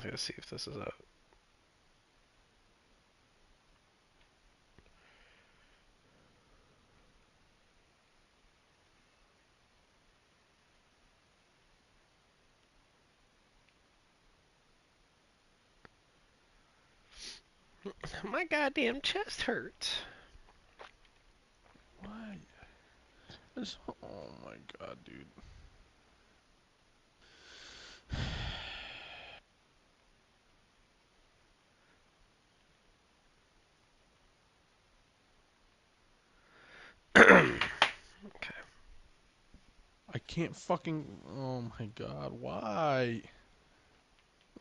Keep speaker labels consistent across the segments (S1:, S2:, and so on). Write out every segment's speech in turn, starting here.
S1: Let's see if this is up. My goddamn chest hurts.
S2: Why? Oh my god, dude.
S1: Okay.
S2: I can't fucking. Oh my god, why?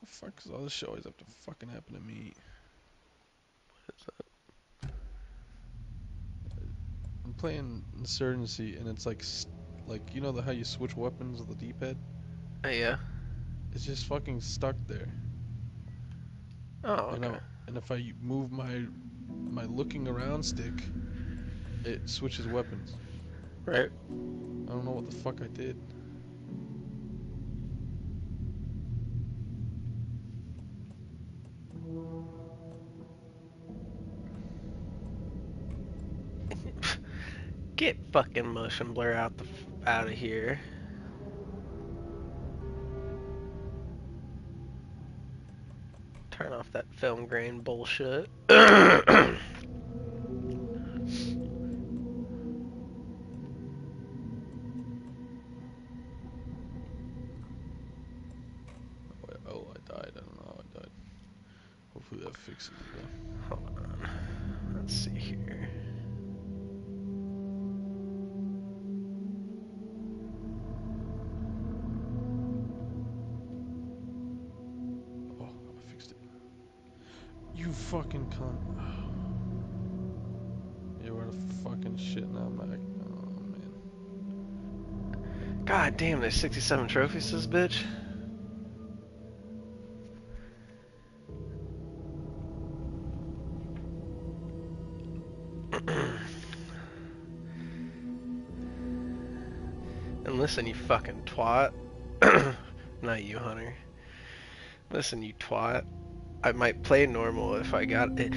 S2: The fuck does all this shit always have to fucking happen to me? I'm playing Insurgency and it's like you know how you switch weapons with the D-pad?
S1: Yeah.
S2: It's just fucking stuck there.
S1: Oh,
S2: And
S1: okay.
S2: if I move my looking around stick, it switches weapons.
S1: Right.
S2: I don't know what the fuck I did.
S1: Get fucking motion blur out of here. Turn off that film grain bullshit.
S2: Oh, I died. I don't know how I died. Hopefully that fixes it though.
S1: Hold on. Let's see here.
S2: Oh, I fixed it. You fucking cunt. Yeah, we're in a fucking shit now, Mac. Oh man.
S1: God damn, there's 67 trophies to this bitch. And listen, you fucking twat. Not you, Hunter. Listen, you twat. I might play normal if I got it.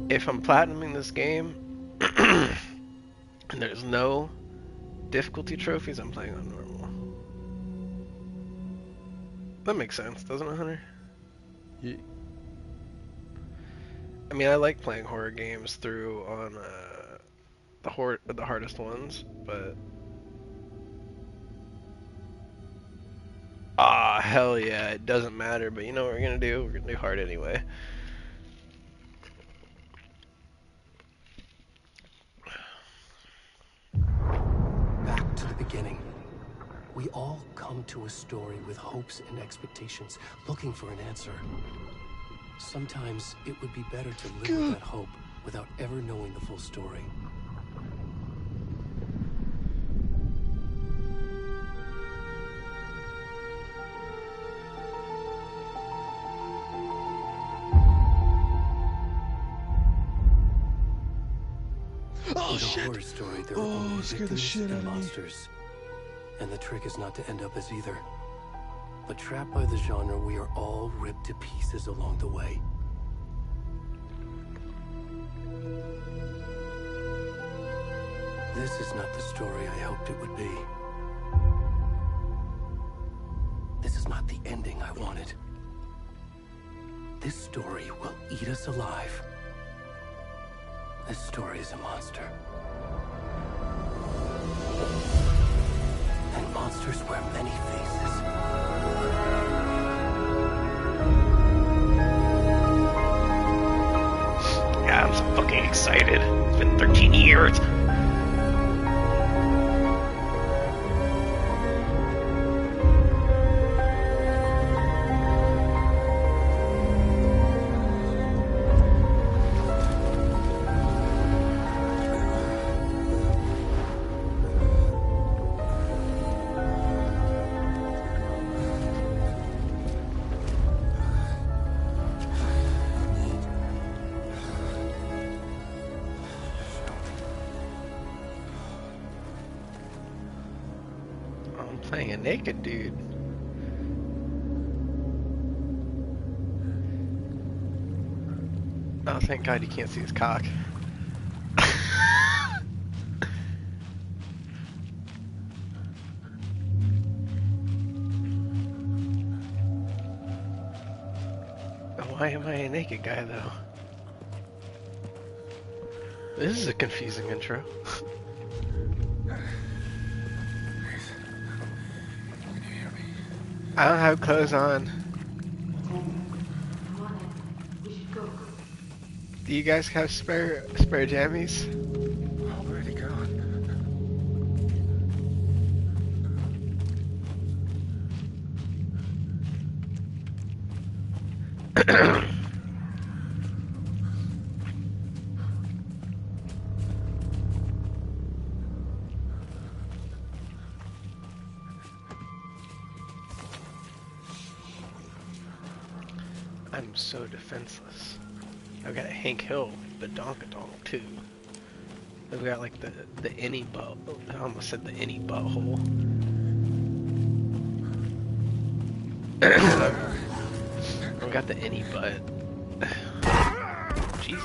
S1: If I'm platinuming this game and there's no difficulty trophies, I'm playing on normal. That makes sense, doesn't it, Hunter?
S2: Yeah.
S1: I mean, I like playing horror games through on the hardest ones, but hell yeah, it doesn't matter. But you know what we're gonna do? We're gonna do hard anyway.
S3: Back to the beginning. We all come to a story with hopes and expectations, looking for an answer. Sometimes it would be better to live with that hope without ever knowing the full story.
S2: Oh
S3: In a
S2: shit!
S3: horror story, there are
S2: Oh,
S3: only
S2: scared the
S3: victims
S2: shit out
S3: and
S2: of me.
S3: monsters. And the trick is not to end up as either. But trapped by the genre, we are all ripped to pieces along the way. This is not the story I hoped it would be. This is not the ending I wanted. This story will eat us alive. This story is a monster. And monsters wear many faces.
S1: Yeah, I'm so fucking excited. It's been 13 years. I'm playing a naked dude. Oh, thank God you can't see his cock. Why am I a naked guy, though? This is a confusing intro. I don't have clothes on. Do you guys have spare jammies?
S4: Already gone.
S1: I'm so defenseless. I've got a Hank Hill badonkadonk too. I've got like the any butt. I almost said the any butthole. I've got the any butt. Jesus.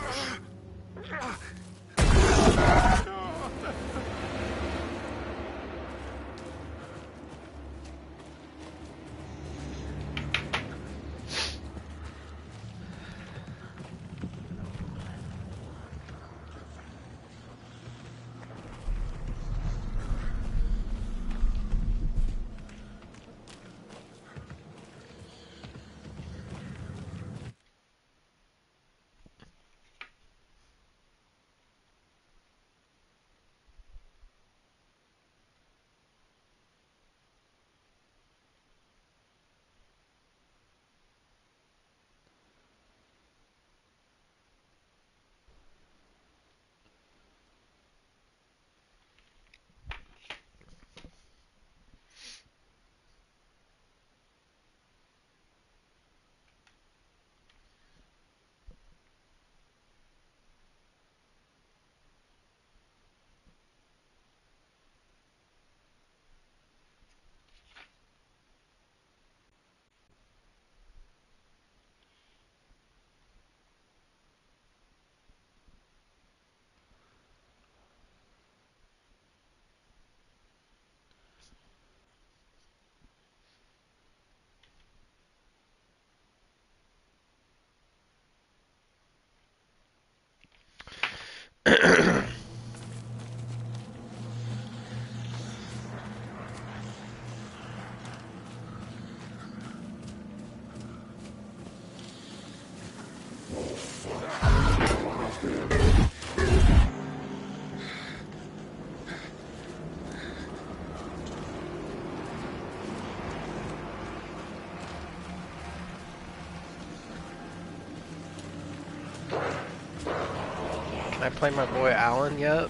S1: Can I play my boy Alan yet?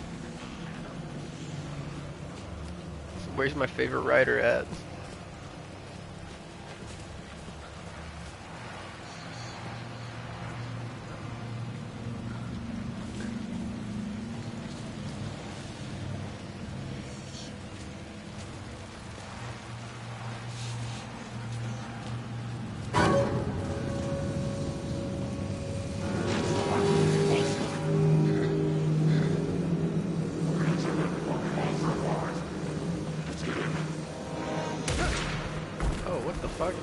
S1: Where's my favorite writer at? What the fuck?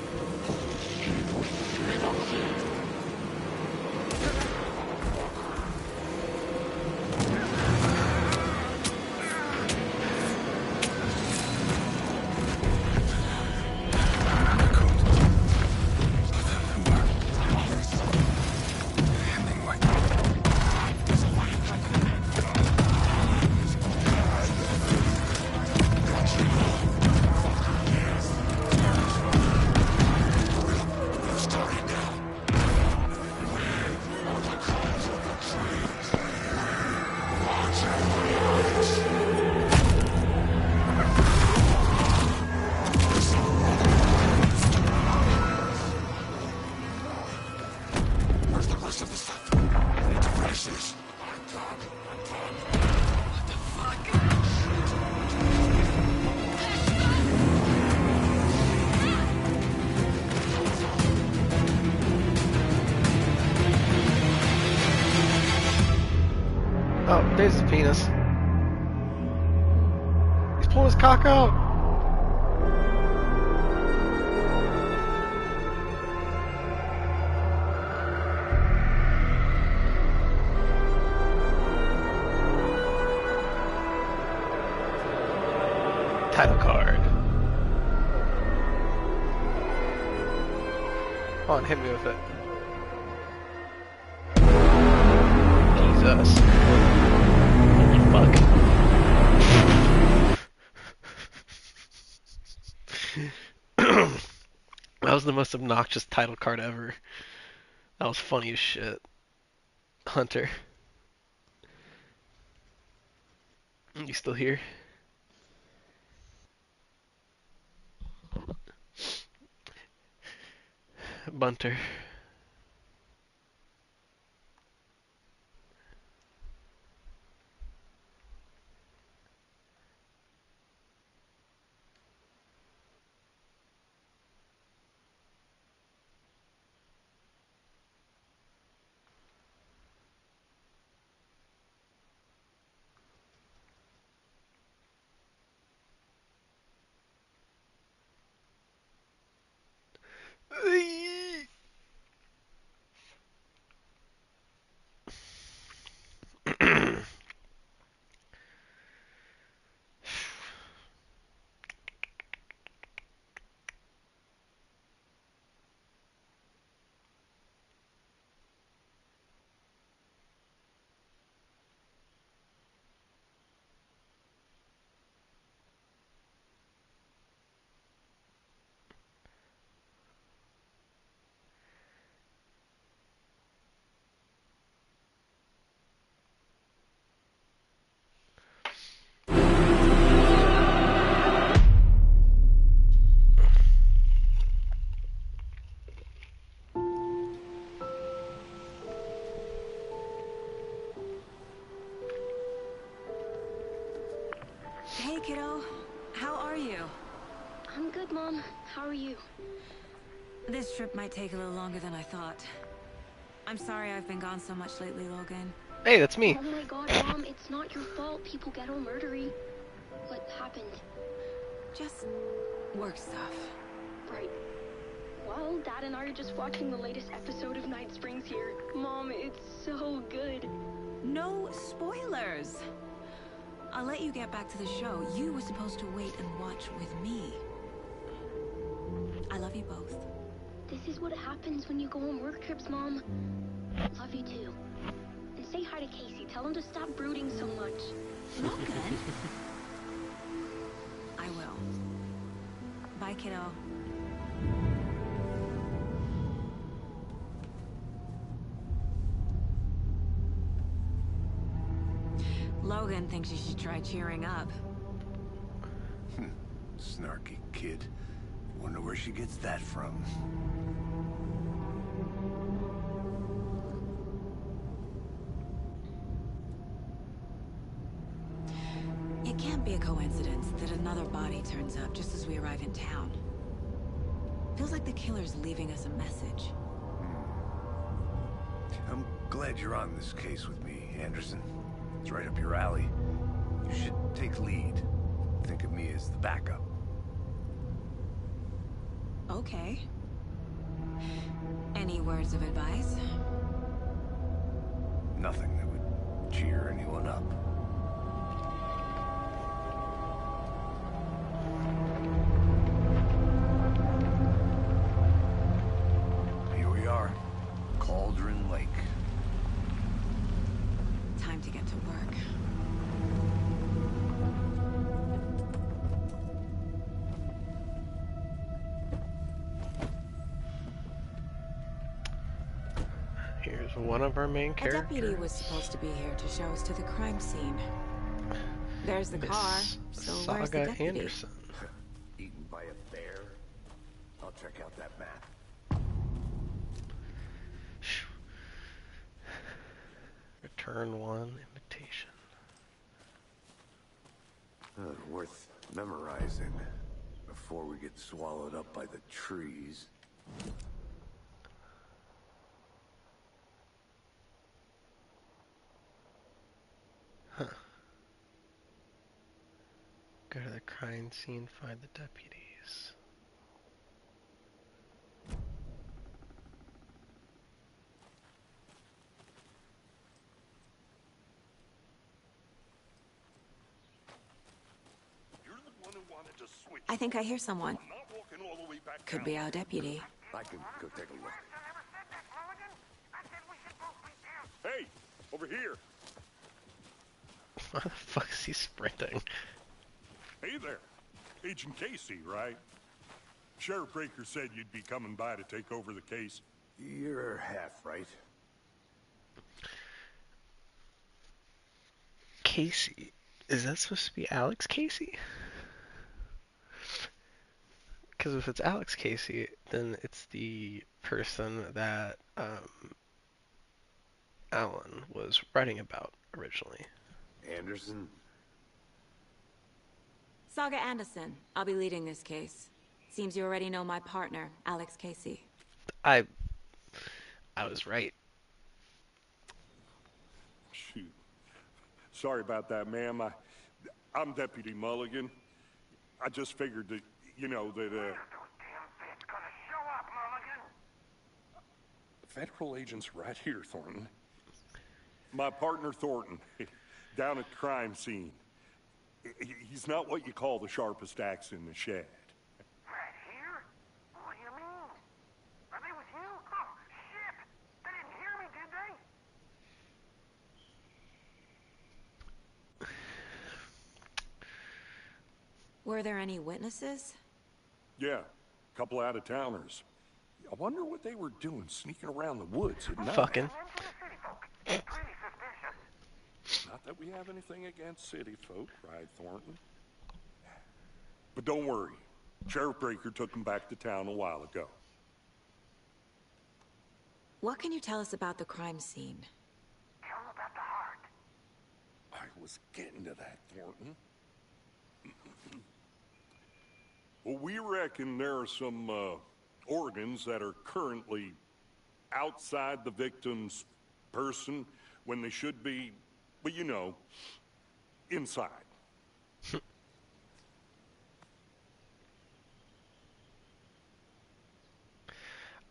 S1: There's his penis. He's pulling his cock out. Title card. Come on, hit me with it. Jesus. Holy fuck. That was the most obnoxious title card ever. That was funny as shit. Hunter. You still here? Bunter.
S5: Hey, kiddo. How are you?
S6: I'm good, Mom. How are you?
S5: This trip might take a little longer than I thought. I'm sorry I've been gone so much lately, Logan.
S1: Hey, that's me.
S6: Oh my god, Mom, it's not your fault people get all murdery. What happened?
S5: Just work stuff.
S6: Right. Well, Dad and I are just watching the latest episode of Night Springs here. Mom, it's so good.
S5: No spoilers! I'll let you get back to the show. You were supposed to wait and watch with me. I love you both.
S6: This is what happens when you go on work trips, Mom. Love you too. And say hi to Casey. Tell him to stop brooding so much.
S5: Logan? I will. Bye, kiddo. Logan thinks you should try cheering up.
S7: Snarky kid. Wonder where she gets that from.
S5: It can't be a coincidence that another body turns up just as we arrive in town. Feels like the killer's leaving us a message.
S7: I'm glad you're on this case with me, Anderson. It's right up your alley. You should take lead. Think of me as the backup.
S5: Okay. Any words of advice?
S7: Nothing that would cheer anyone up. Here we are. Cauldron Lake.
S5: Time to get to work.
S1: Here's one of our main
S5: A
S1: characters.
S5: deputy was supposed to be here to show us to the crime scene. There's the
S1: Miss
S5: car, so where's the
S1: Saga
S5: deputy?
S1: Anderson.
S7: Eaten by a bear? I'll check out that map.
S1: Return one invitation.
S7: Worth memorizing before we get swallowed up by the trees.
S1: Go to the crime scene, find the deputies.
S8: You're the one who wanted to switch.
S5: I think I hear someone.
S8: I'm not walking all the way back
S5: Could
S8: down.
S5: be our deputy.
S7: I can go take a look.
S8: Hey, over here.
S1: Why the fuck is he sprinting?
S8: Hey there. Agent Casey, right? Sheriff Breaker said you'd be coming by to take over the case.
S7: You're half right.
S1: Casey. Is that supposed to be Alex Casey? Because if it's Alex Casey, then it's the person that Alan was writing about originally.
S7: Anderson?
S5: Saga Anderson. I'll be leading this case. Seems you already know my partner, Alex Casey.
S1: I was right.
S8: Shoot. Sorry about that, ma'am. I'm Deputy Mulligan. I just figured that, you know, that, Federal agents right here, Thornton. My partner, Thornton, down at the crime scene. He's not what you call the sharpest axe in the shed.
S4: Right here? What do you mean? Are they with you? Oh, shit! They didn't hear me, did they?
S5: Were there any witnesses?
S8: Yeah, a couple out-of-towners. I wonder what they were doing sneaking around the woods at night.
S1: Fucking.
S4: Pretty suspicious.
S8: Not that we have anything against city folk, right, Thornton? But don't worry. Sheriff Breaker took them back to town a while ago.
S5: What can you tell us about the crime scene?
S4: Tell them about the heart.
S8: I was getting to that, Thornton. Well, we reckon there are some organs that are currently outside the victim's person when they should be, well, you know, inside.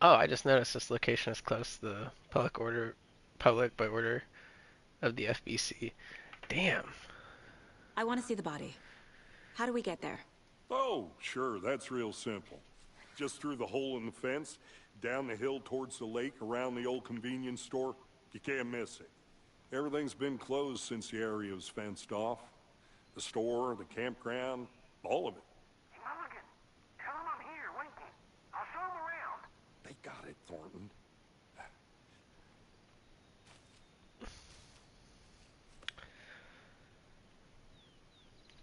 S1: Oh, I just noticed this location is close to the public by order of the FBC. Damn.
S5: I want to see the body. How do we get there?
S8: Oh, sure, that's real simple. Just through the hole in the fence, down the hill towards the lake, around the old convenience store. You can't miss it. Everything's been closed since the area was fenced off. The store, the campground, all of it.
S4: Hey, Mulligan, tell them I'm here, waiting. I'll show them around.
S8: They got it, Thornton.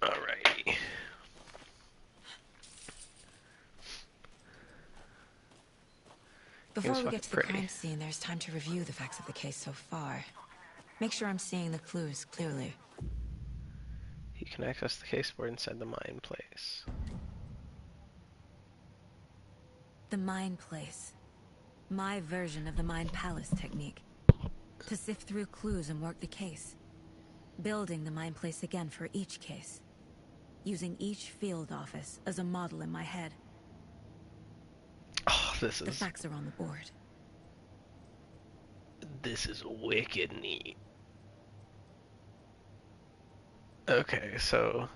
S1: Alrighty.
S5: Before we
S1: fucking
S5: get to the
S1: pretty.
S5: crime scene, there's time to review the facts of the case so far. Make sure I'm seeing the clues clearly.
S1: You can access the caseboard inside the mine place.
S5: The Mind Place. My version of the Mind Palace technique. To sift through clues and work the case. Building the Mind Place again for each case. Using each field office as a model in my head.
S1: Oh, this
S5: The
S1: is
S5: facts are on the board.
S1: wicked neat. Okay, so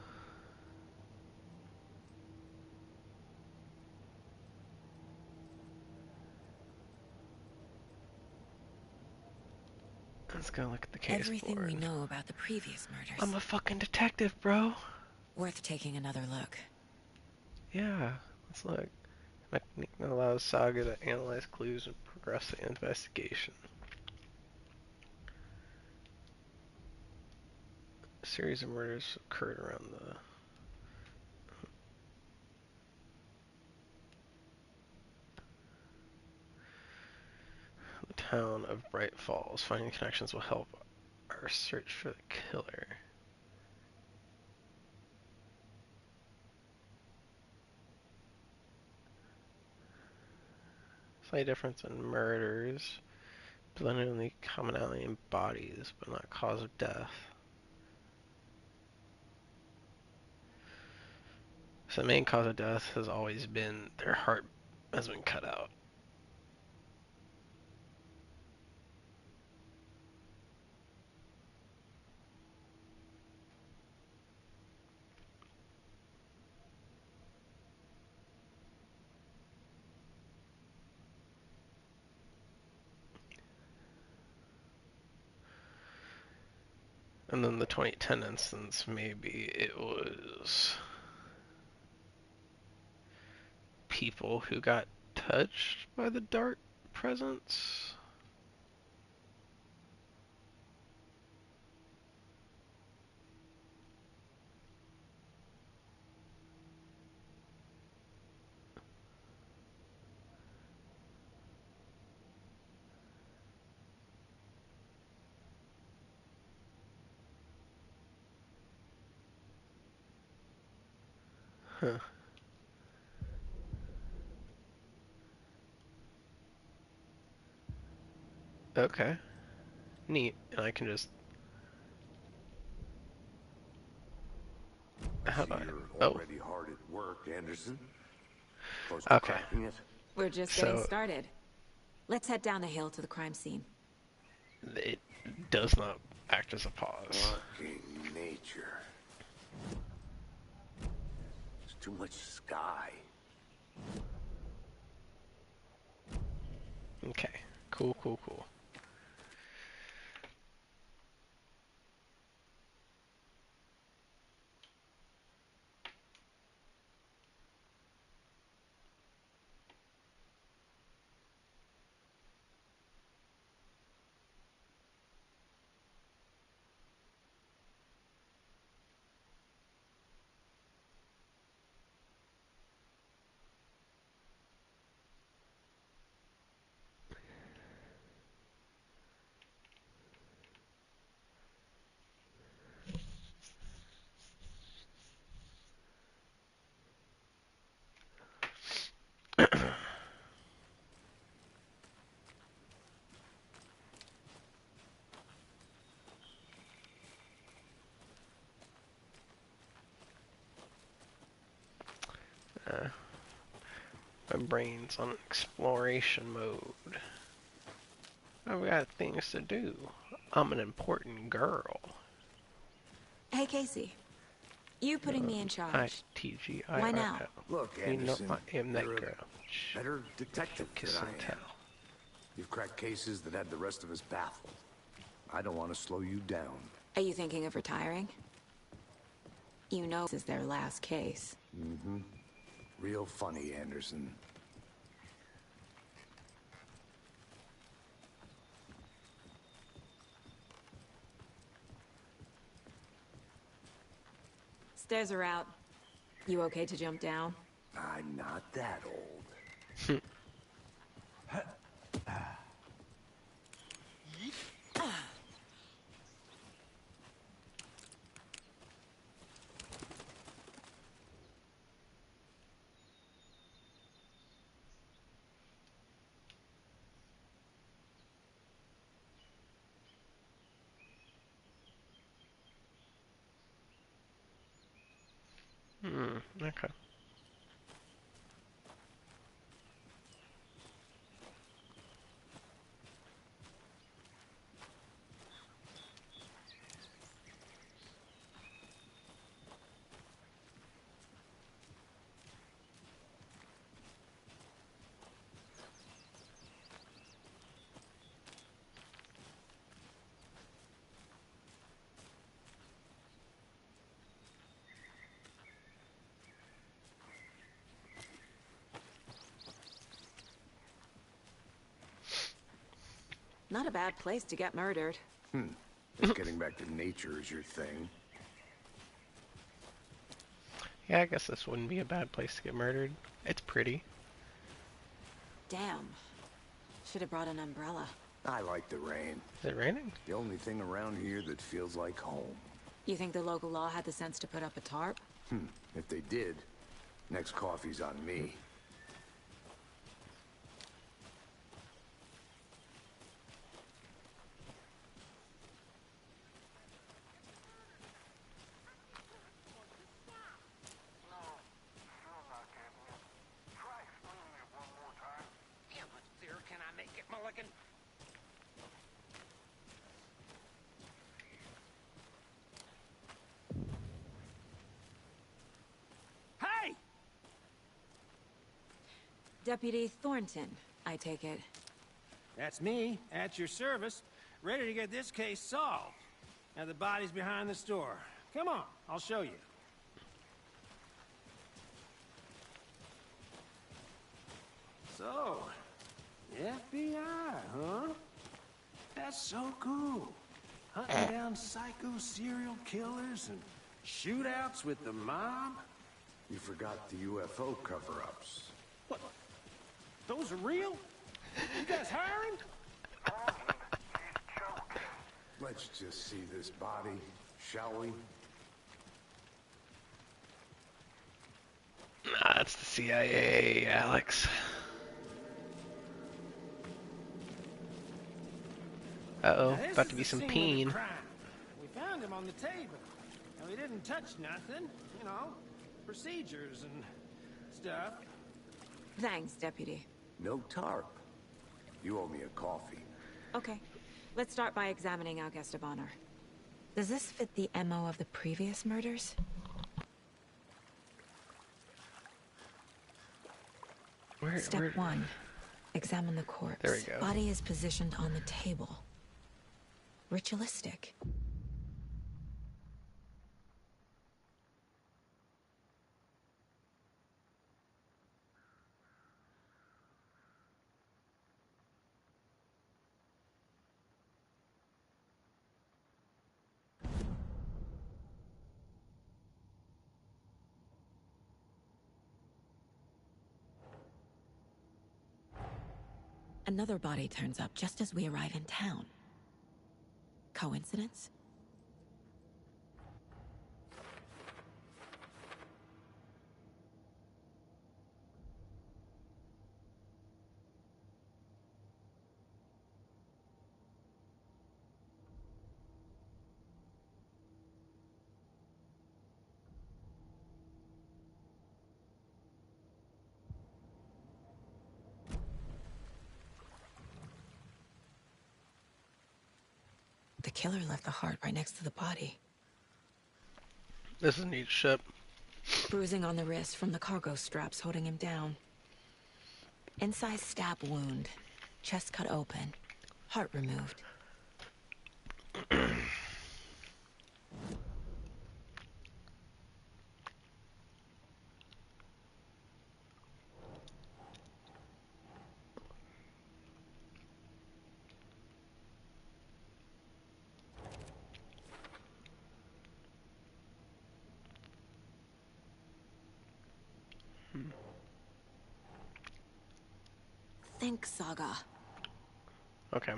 S1: let's go look at the case
S5: Everything
S1: board.
S5: we know about the previous murders.
S1: I'm a fucking detective, bro.
S5: Worth taking another look.
S1: Yeah, let's look. Technique that allows Saga to analyze clues and progress the investigation. A series of murders occurred around the town of Bright Falls. Finding connections will help our search for the killer. Slight difference in murders, blended only commonality in bodies, but not cause of death. So the main cause of death has always been their heart has been cut out. And then the 2010 instance, maybe it was people who got touched by the dark presence. Huh. Okay. Neat. And I can just... How do I...
S7: You're
S1: Oh.
S7: already hard at work, Anderson. Close to
S1: Okay.
S7: cracking it?
S5: We're just getting
S1: So-
S5: started. Let's head down the hill to the crime scene.
S1: It does not act as a pause.
S7: Fucking nature. There's too much sky.
S1: Okay. Cool, cool, cool. My brain's on exploration mode. I've got things to do. I'm an important girl.
S5: Hey, Casey. You putting me in charge.
S1: ITGIRL.
S5: Why now?
S7: Look,
S1: You know
S7: Anderson,
S1: I am that
S7: you're a
S1: girl.
S7: better detective
S1: Kiss
S7: than I
S1: and
S7: am.
S1: tell.
S7: You've cracked cases that had the rest of us baffled. I don't want to slow you down.
S5: Are you thinking of retiring? You know this is their last case.
S7: Mm-hmm. Real funny, Anderson.
S5: Stairs are out. You okay to jump down?
S7: I'm not that old.
S1: Okay.
S5: Not a bad place to get murdered.
S7: If getting back to nature is your thing.
S1: Yeah, I guess this wouldn't be a bad place to get murdered. It's pretty.
S5: Damn. Should have brought an umbrella.
S7: I like the rain.
S1: Is it raining?
S7: The only thing around here that feels like home.
S5: You think the local law had the sense to put up a tarp?
S7: If they did, next coffee's on me.
S5: Deputy Thornton, I take it.
S9: That's me, at your service, ready to get this case solved. Now the body's behind the store. Come on, I'll show you. So, FBI, huh? That's so cool. Hunting down psycho serial killers and shootouts with the mob?
S7: You forgot the UFO cover-ups.
S9: What? Those are real? You guys hiring?
S7: Let's just see this body, shall we?
S1: Nah, that's the CIA, Alex. Uh-oh,
S9: Now, this
S1: about
S9: is
S1: to be
S9: the
S1: some
S9: scene of the
S1: peen.
S9: crime. We found him on the table. Now, he didn't touch nothing, you know, procedures and stuff.
S5: Thanks, Deputy.
S7: No tarp. You owe me a coffee.
S5: Okay, let's start by examining Augusta Bonner. Does this fit the MO of the previous murders? Step 1. Examine the corpse.
S1: There we go.
S5: Body is positioned on the table. Ritualistic. Another body turns up just as we arrive in town. Coincidence? The killer left the heart right next to the body.
S1: This is neat shit.
S5: Bruising on the wrist from the cargo straps holding him down. Incised stab wound. Chest cut open. Heart removed. Think, Saga.
S1: Okay.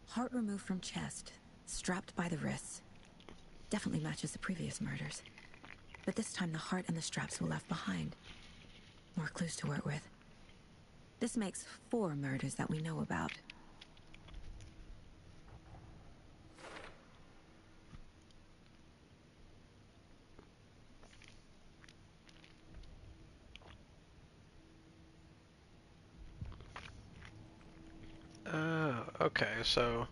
S5: Heart removed from chest, strapped by the wrists. Definitely matches the previous murders. But this time the heart and the straps were left behind. More clues to work with. This makes 4 murders that we know about.
S1: Okay, so...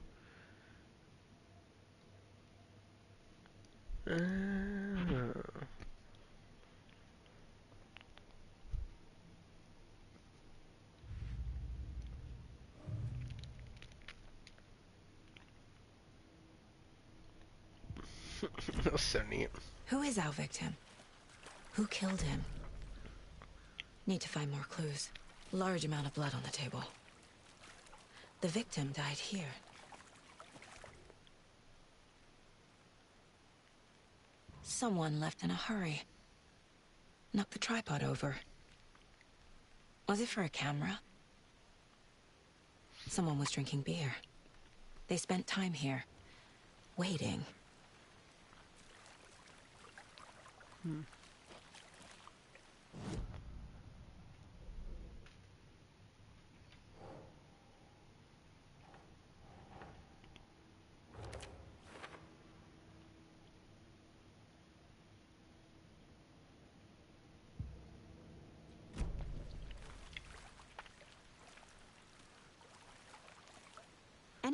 S1: That's so neat.
S5: Who is our victim? Who killed him? Need to find more clues. Large amount of blood on the table. The victim died here. Someone left in a hurry. Knocked the tripod over. Was it for a camera? Someone was drinking beer. They spent time here, waiting.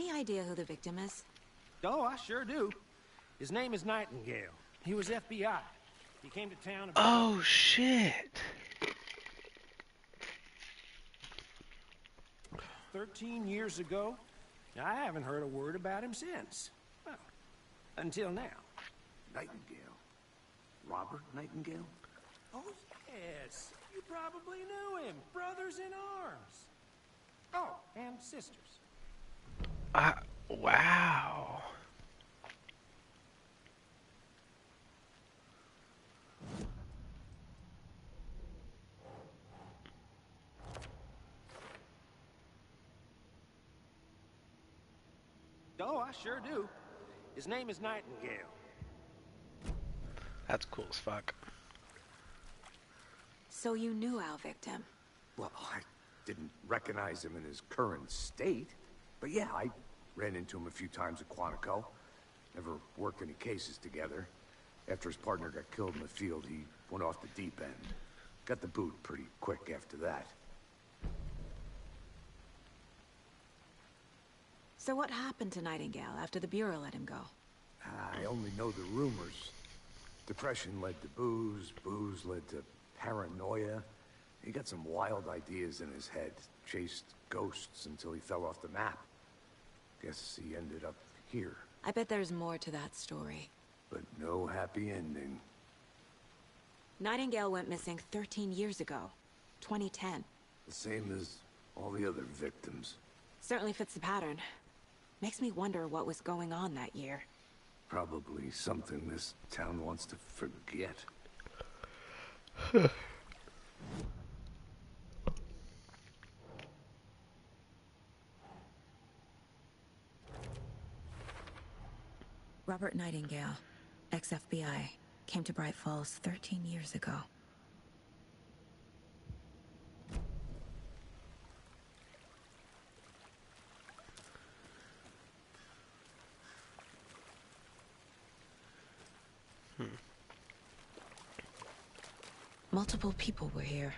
S5: Any idea who the victim is?
S9: Oh, I sure do. His name is Nightingale. He was FBI. He came to town about...
S1: Oh, shit.
S9: 13 years ago. I haven't heard a word about him since. Well, until now.
S7: Nightingale? Robert Nightingale?
S9: Oh, yes. You probably knew him. Brothers in arms. Oh, and sisters.
S1: Wow.
S9: Oh, I sure do. His name is Nightingale.
S1: That's cool as fuck.
S5: So you knew our victim?
S7: Well, I didn't recognize him in his current state. But yeah, I ran into him a few times at Quantico. Never worked any cases together. After his partner got killed in the field, he went off the deep end. Got the boot pretty quick after that.
S5: So what happened to Nightingale after the Bureau let him go?
S7: I only know the rumors. Depression led to booze, booze led to paranoia. He got some wild ideas in his head, chased ghosts until he fell off the map. Guess he ended up here.
S5: I bet there's more to that story.
S7: But no happy ending.
S5: Nightingale went missing 13 years ago. 2010.
S7: The same as all the other victims.
S5: Certainly fits the pattern. Makes me wonder what was going on that year.
S7: Probably something this town wants to forget.
S5: Robert Nightingale, ex-FBI, came to Bright Falls 13 years ago. Multiple people were here.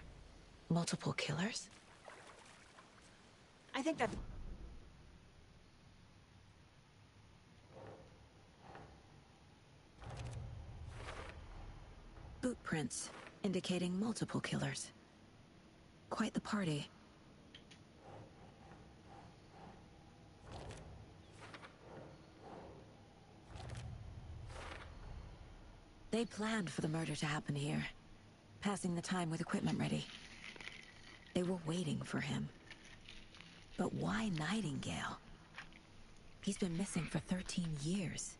S5: Multiple killers? I think that... Boot prints, indicating multiple killers. Quite the party. They planned for the murder to happen here. Passing the time with equipment ready. They were waiting for him. But why Nightingale? He's been missing for 13 years.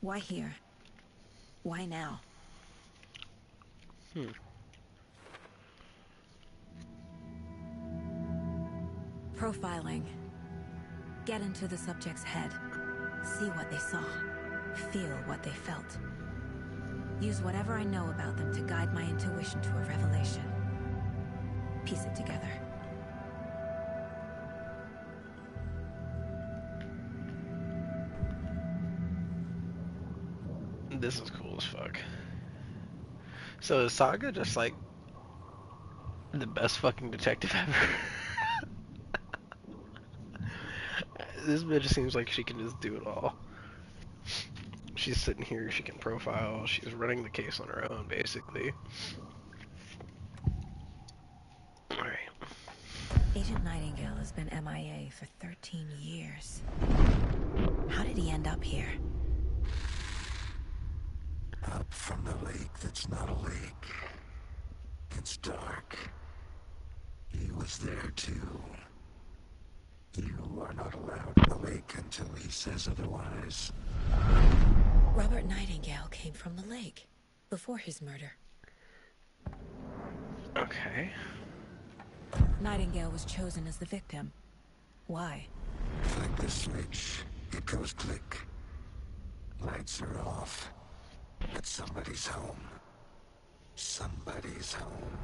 S5: Why here? Why now? Profiling. Get into the subject's head. See what they saw. Feel what they felt. Use whatever I know about them to guide my intuition to a revelation. Piece it together.
S1: This is cool as fuck. So is Saga just like the best fucking detective ever? This bitch seems like she can just do it all. She's sitting here, she can profile, she's running the case on her own, basically. Alright.
S5: Agent Nightingale has been MIA for 13 years. How did he end up here?
S10: Up from the lake that's not a lake. It's dark. He was there too. You are not allowed in the lake until he says otherwise.
S5: Robert Nightingale came from the lake, before his murder.
S1: Okay.
S5: Nightingale was chosen as the victim. Why?
S10: Flick the switch, it goes click. Lights are off. But somebody's home. Somebody's home.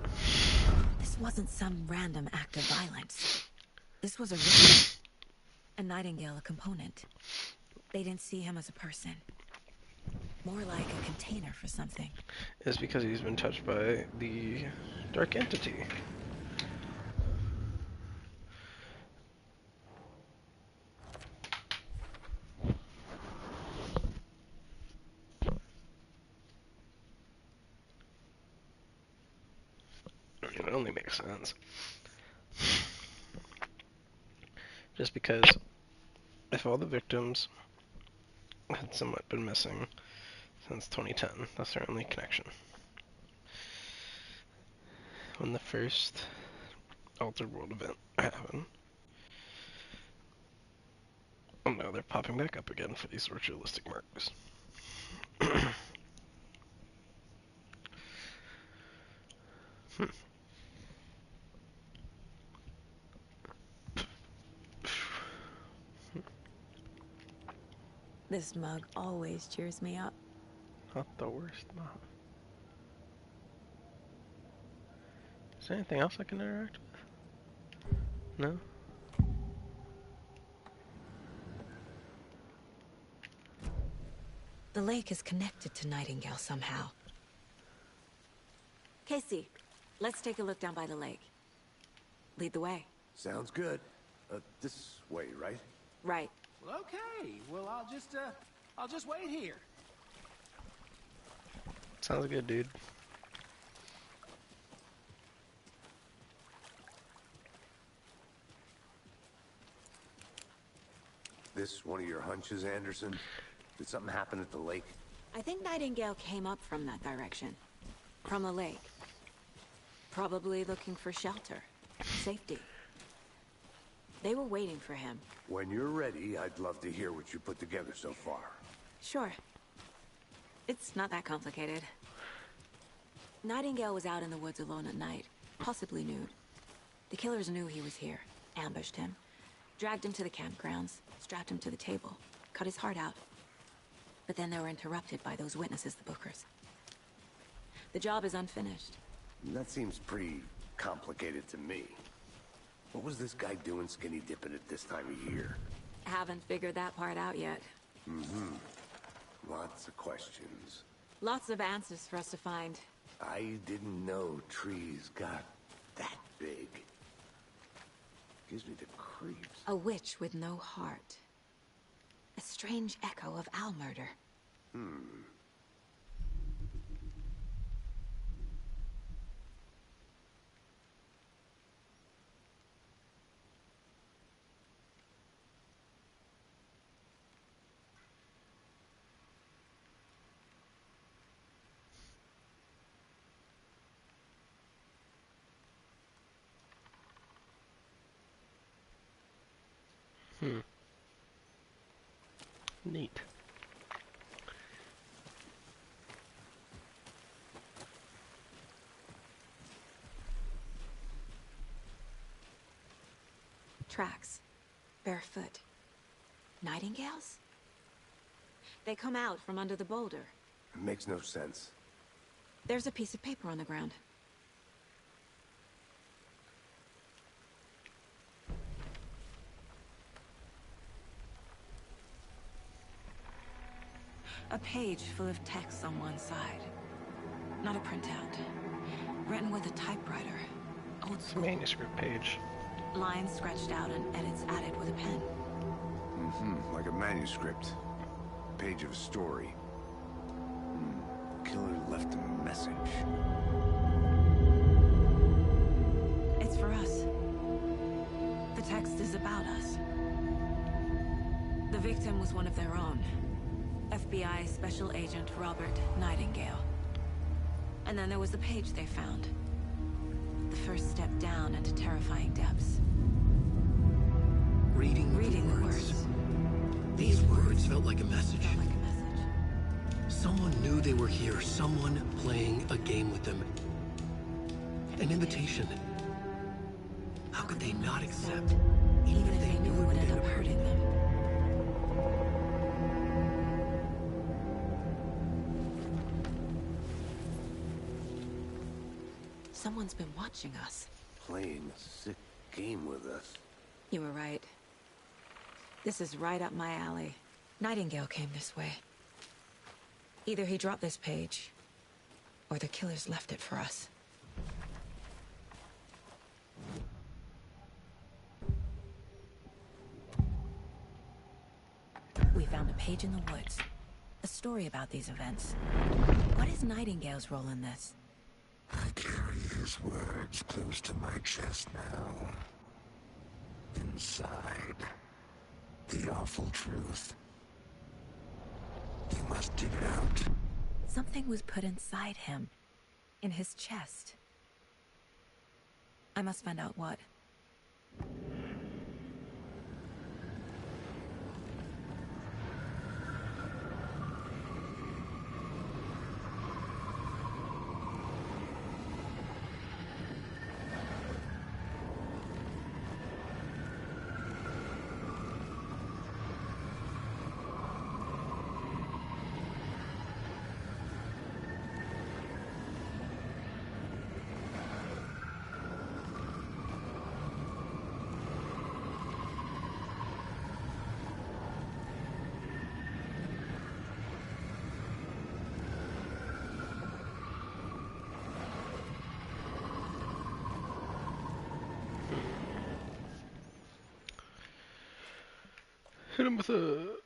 S5: This wasn't some random act of violence. This was a ritual. And Nightingale a component. They didn't see him as a person. More like a container for something.
S1: It's because he's been touched by the dark entity. only makes sense. Just because if all the victims had somewhat been missing since 2010, that's their only connection. When the first Altered World event happened. Oh no, they're popping back up again for these ritualistic marks.
S5: This mug always cheers me up.
S1: Not the worst mug. Is there anything else I can interact with? No?
S5: The lake is connected to Nightingale somehow. Casey, let's take a look down by the lake. Lead the way.
S7: Sounds good. This way, right?
S5: Right.
S9: Well, okay. Well, I'll just wait here.
S1: Sounds good, dude.
S7: This one of your hunches, Anderson? Did something happen at the lake?
S5: I think Nightingale came up from that direction. From the lake. Probably looking for shelter. Safety. They were waiting for him.
S7: When you're ready, I'd love to hear what you put together so far.
S5: Sure. It's not that complicated. Nightingale was out in the woods alone at night, possibly nude. The killers knew he was here, ambushed him, dragged him to the campgrounds, strapped him to the table, cut his heart out. But then they were interrupted by those witnesses, the Bookers. The job is unfinished.
S7: That seems pretty complicated to me. What was this guy doing skinny dipping at this time of year?
S5: Haven't figured that part out yet.
S7: Mm-hmm. Lots of questions.
S5: Lots of answers for us to find.
S7: I didn't know trees got that big. Gives me the creeps.
S5: A witch with no heart. A strange echo of owl murder.
S1: Neat.
S5: Tracks. Barefoot. Nightingales? They come out from under the boulder.
S7: It makes no sense.
S5: There's a piece of paper on the ground. A page full of text on one side. Not a printout. Written with a typewriter. Old school.
S1: Manuscript page.
S5: Lines scratched out and edits added with a pen.
S7: Mm-hmm. Like a manuscript. Page of a story. Killer left a message.
S5: It's for us. The text is about us. The victim was one of their own. FBI Special Agent Robert Nightingale. And then there was the page they found. The first step down into terrifying depths.
S3: Reading the words. These words felt like a message. Someone knew they were here. Someone playing a game with them. An invitation. How could they not accept?
S5: Even if they knew it would end up hurting them. Someone's been watching us.
S7: Playing a sick game with us.
S5: You were right. This is right up my alley. Nightingale came this way. Either he dropped this page, or the killers left it for us. We found a page in the woods. A story about these events. What is Nightingale's role in this?
S10: I carry you his words close to my chest now. Inside, the awful truth. You must dig it out.
S5: Something was put inside him. In his chest. I must find out what.
S1: Hit him with a...